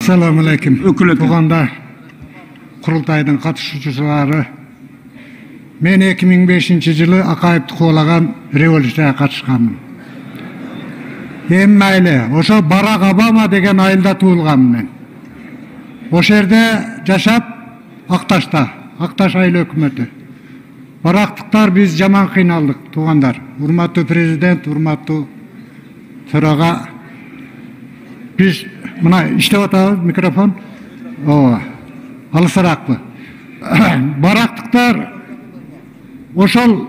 Assalamu alaikum. Ökülöke. Tuganda kurultaydın katışıcıları. Men 2005-жылы Акаевди куулаган революцияга катышканмын. Эми майли, ошо Барак Обама деген айылда туулганмын мен. Ошол жерде жашап, Акташ айыл өкмөтү. Барактыктар биз жаман кыйналдык, туугандар. Урматтуу президент, урматтуу төрага. Биз мына иштеп атабыз, микрофон. Ооба. Алысыраакпы. Барактыктар ошол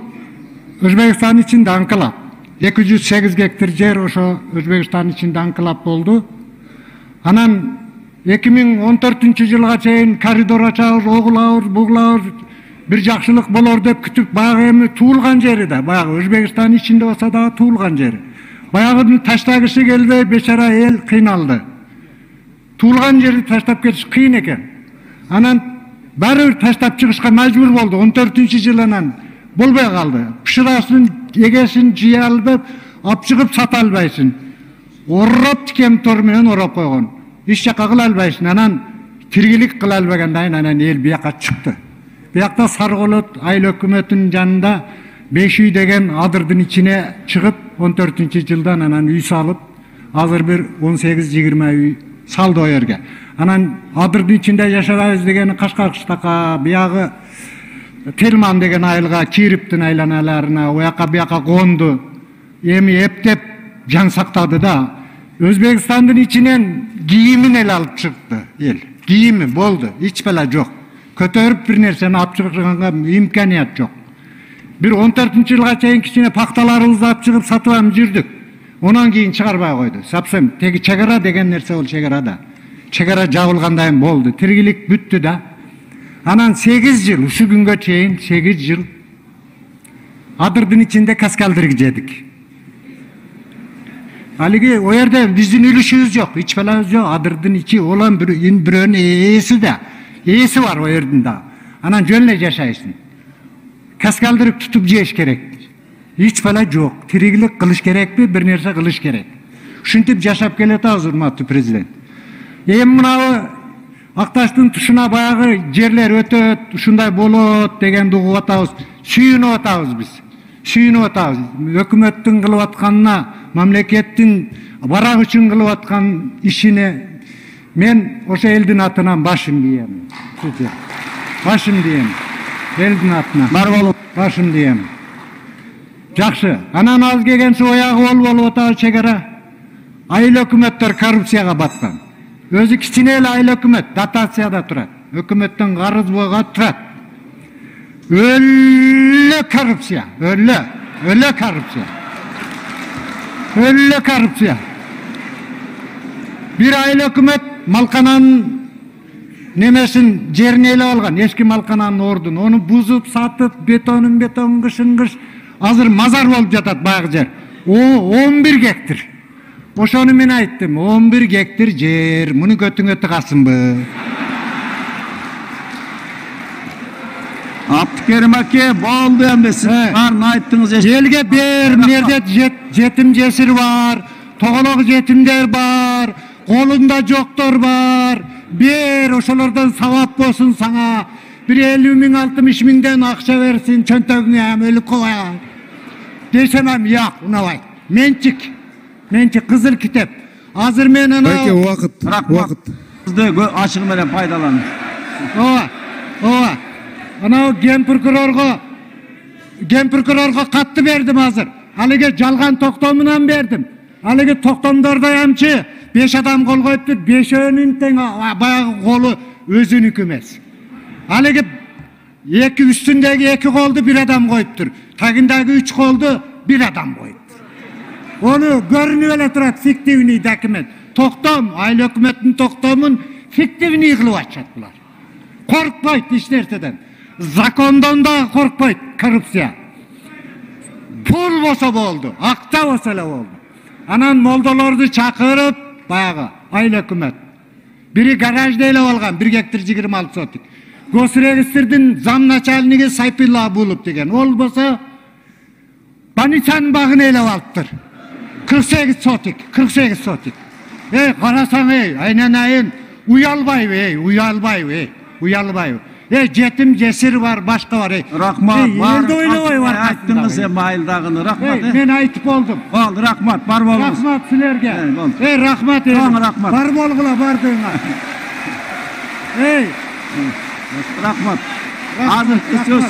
Өзбекстан ичинде анкылап. 208 гектар жер ошо Өзбекстан ичинде анкылап болду. Анан 2014-жылга чейин коридор ачабыз, огулабыз, бугулабыз, бир жакшылык болор деп күтүп, баягы эми туулган жери да, баягы Өзбекстан ичинде болсо да туулган жери. Баягыны таштагысы келбей, бечара эл кыйналды. Туулган жерди таштап кетиш кыйын экен. Анан баары бир таштап чыгышка мажбур болду. 14-жылынан болбой калды. Пышырасын, эгесин жыя албай, алып чыгып сата албайсың. Ороп тикем тор менен ороп койгон. Иш жакка кыла албайсың. Анан тиргилик кыла албагандан анан эл бияка чыкты. Биякта Сарголот айыл өкмөтүнүн жанында 5 үй деген адырдын ичине чыгып 14-жылдан анан үй салып, азыр бир 18-20 үй салды о жерге. Анан адырдын ичинде жашабайбыз деген Кашкаркыштакка, биягы Телман деген айылга, Кириптин айланаларына, ояка бияка конду. Эми эптеп жан сактады да. Өзбекстандын ичинен кийимин эле алып чыкты эл. Кийими болду, эч бала жок. Көтөрүп бир нерсени алып чыганга имканият жок. Бир 14-жылга чейин кичине пакталарыбызды алып чыгып сатып алып жүрдүк. Онан кийин чыгарбай койду. Сапсем теги чек ара деген нерсе бол чек арада. Чек ара жабылгандай болду. Тиргилик бүттү да. Анан 8 жыл, ушу күнгө чейин 8 жыл адырдын ичинде каскалдырыг жедик. Алиги о жерде биздин үлүшүбүз жок, эч балабыз жок, адырдын ичи улам бирөөнүн ээси да. Ээси бар о жердин да. Анан жөн эле жашайсың. Каскалдырып тутуп жеш керек. Эч бала жок. Тиригилик кылыш керекпи, бир нерсе кылыш керек. Ушинтип жашап келатабыз, урматтуу президент. Эми мына Акташтын тушуна баягы жерлер өтөт, ушундай болот дегенди угуп атабыз. Сүйүнүп атабыз биз. Сүйүнүп атабыз. Өкмөттүн кылып атканына, мамлекеттин барак үчүн кылып аткан ишине мен ошо элдин атынан башым дийем. Башым дийем. Элдин атынан. Бар болуп башым дийем. Жакшы. Анан аз келгенсе оягы болуп атабыз чек ара. Айыл өкмөттөр коррупцияга баткан. Өзү кичине эле айыл өкмөт дотацияда турат. Өкмөттөн карыз бойго турат. Өлө коррупция, өлө коррупция. Өлө коррупция. Бир айыл өкмөт малкананын немесин жерин элеп алган, эски малкананын ордун. Ону бузуп, сатып, бетон кышын. Азыр мазар болуп жатат баягы жер. 11 гектар. Ошону мен айттым, 11 гектар жер, муну көтүңө тыгасынбы? Абдыкерим аке, болду эмне сиз баарын айттыңыз. Элге бер, мынерде жетим жесир бар, тоголок жетимдер бар, колунда жоктор бар. Бер, ошолордон сабап болсун сага. Бир 50 000, 60 000ден акча берсин, чөнтөгүңө ам өлүп калайын. Десем ам жок, унабайт. Менчик кызыл китеп. Азыр мен ана убакыт. Сизди ачыгы менен пайдаланып. Ооба. Анау ген прокурорго катты бердим азыр. Алиге жалган токтомунан бердим. Алиге токтомдордо амчы 5 адам кол коюптур, 5өөнүн тең баягы колу өзүнүкү эмес. Алиге үстүндөгү 2 колду бир адам коюптур. Тагындагы 3 колду бир адам коюптур. Onu görünüp эле турат, фиктивный документ. Токтом, айыл өкмөттүн токтомун фиктивный кылып атышат булар. Коркпойт эч нерседен. Закондон да коркпойт коррупция. Пул болсо болду, акча болсо эле болду. Анан молдолорду чакырып, баягы айыл өкмөт. Бири гаражда элеп алган 1 гектар 26 сотик. Госрегистрдин зам начальниги Сайпилла Абулов деген. Ол болсо Баничанын багын элеп алыптыр. 48 сотик. Карасаң, айнанайын uyalбайбы, uyalбайбы. Жетим жесир бар, башка бар. Рахмат. Элди ойлобой бар. Айттыңыз сен майылдагыны. Рахмат. Мен айтып болдум. Болду, рахмат. Бар болуңуз. Рахмат силерге. Рахмат. Рахмат. Бар болгула бардыгыңа. Рахмат. Азыркы сөз